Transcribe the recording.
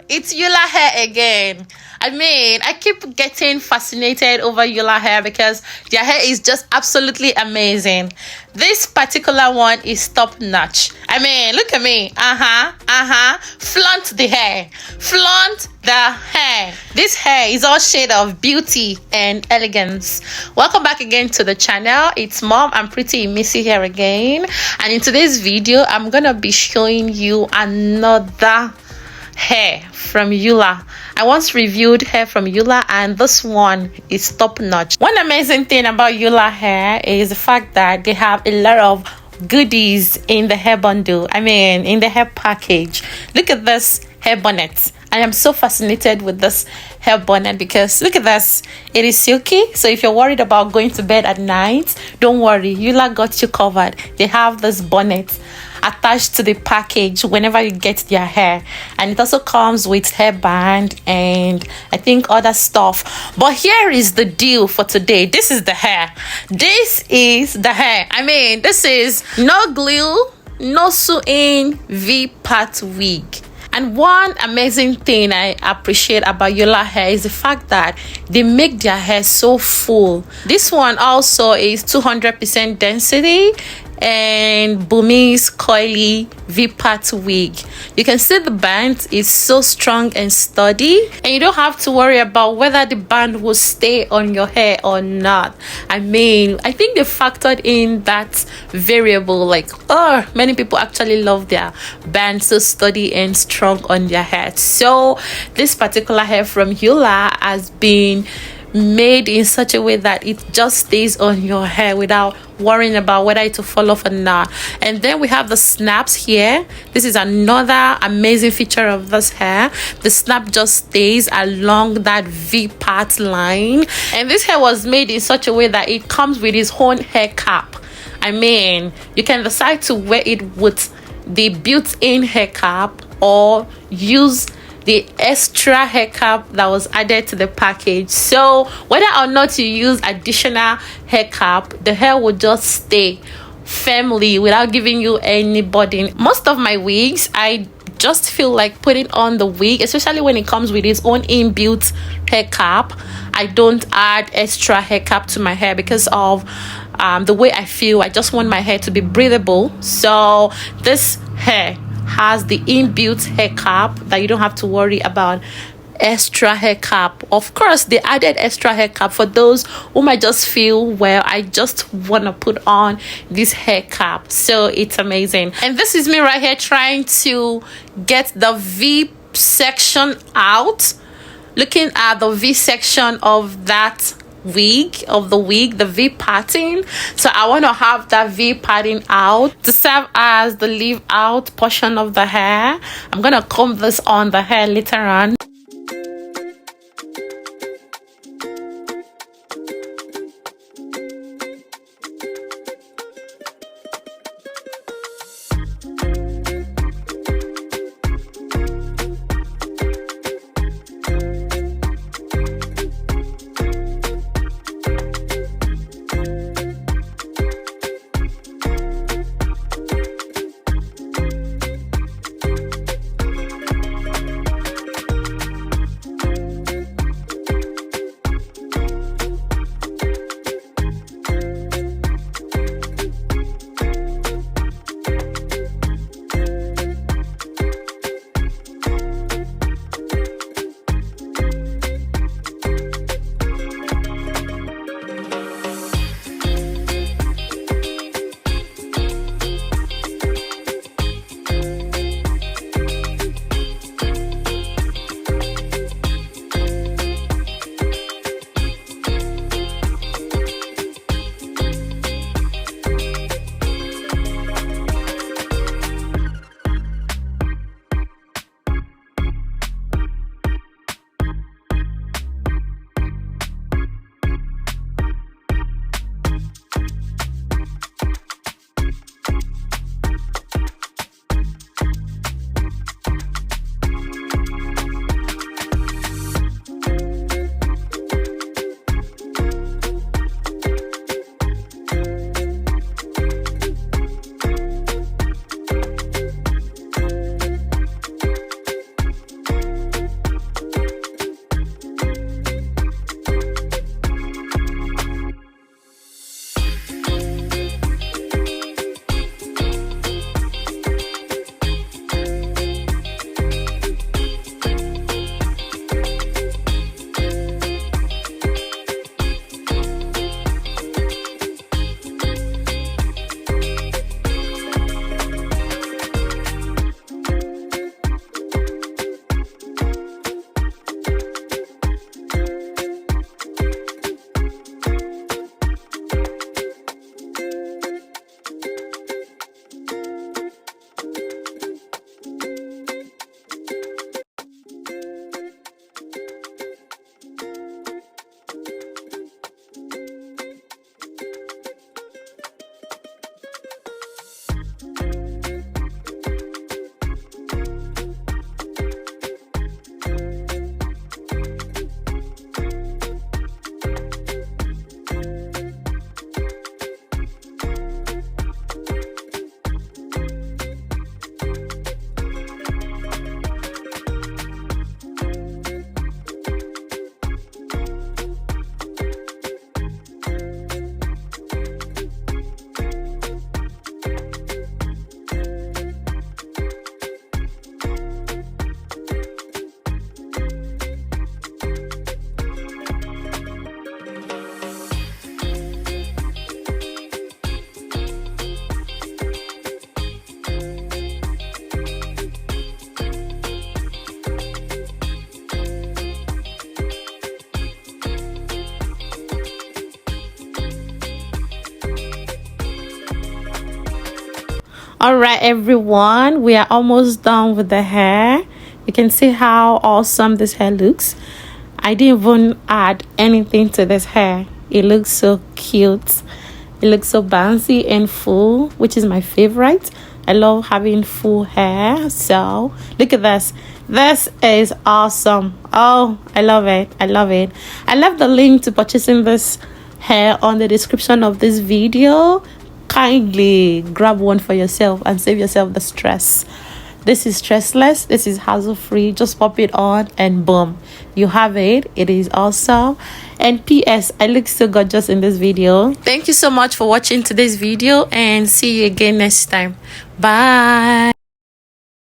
it's ULAHAIR again. I mean, I keep getting fascinated over ULAHAIR because their hair is just absolutely amazing. This particular one is top notch. I mean, look at me. Flaunt the hair. Flaunt the hair. This hair is all shade of beauty and elegance. Welcome back again to the channel. It's Momandprettyimisi here again. And in today's video, I'm going to be showing you another hair from ULA. I once reviewed hair from ULA and this one is top notch. One amazing thing about ULAHAIR is the fact that they have a lot of goodies in the hair bundle. I mean, in the hair package. Look at this hair bonnet. I am so fascinated with this hair bonnet because look at this. It is silky. So if you're worried about going to bed at night, don't worry. ULA got you covered. They have this bonnet attached to the package whenever you get their hair, and it also comes with hairband and I think other stuff. But here is the deal for today. This is the hair. This is the hair. I mean, this is no glue, no sew-in V-part wig. And one amazing thing I appreciate about ULAHAIR is the fact that they make their hair so full. This one also is 200% density and Burmese Curly V-part wig. You can see the band is so strong and sturdy, and you don't have to worry about whether the band will stay on your hair or not. I mean, I think they factored in that variable. Like, oh, many people actually love their band so sturdy and strong on their hair. So this particular hair from ULA has been made in such a way that it just stays on your hair without worrying about whether it will fall off or not. And then we have the snaps here. This is another amazing feature of this hair. The snap just stays along that V-part line, and this hair was made in such a way that it comes with its own hair cap. I mean, you can decide to wear it with the built-in hair cap or use the extra hair cap that was added to the package. So whether or not you use additional hair cap, the hair will just stay firmly without giving you any burden. Most of my wigs, I just feel like putting on the wig, especially when it comes with its own inbuilt hair cap. I don't add extra hair cap to my hair because of the way I feel. I just want my hair to be breathable. So this hair has the inbuilt hair cap that you don't have to worry about extra hair cap. Of course, they added extra hair cap for those who might just feel, well, I just want to put on this hair cap. So it's amazing. And this is me right here trying to get the V section out, looking at the V section of that wig, the V parting. So I want to have that V parting out to serve as the leave out portion of the hair. I'm gonna comb this on the hair later on. All right, everyone, we are almost done with the hair. You can see how awesome this hair looks. I didn't even add anything to this hair. It looks so cute. It looks so bouncy and full, which is my favorite. I love having full hair. So look at this. This is awesome. Oh, I love it. I love it. I left the link to purchasing this hair on the description of this video. Kindly grab one for yourself and save yourself the stress. This is stressless. This is hassle free. Just pop it on and boom, you have it. It is awesome. And PS, I look so gorgeous in this video. Thank you so much for watching today's video and see you again next time. Bye.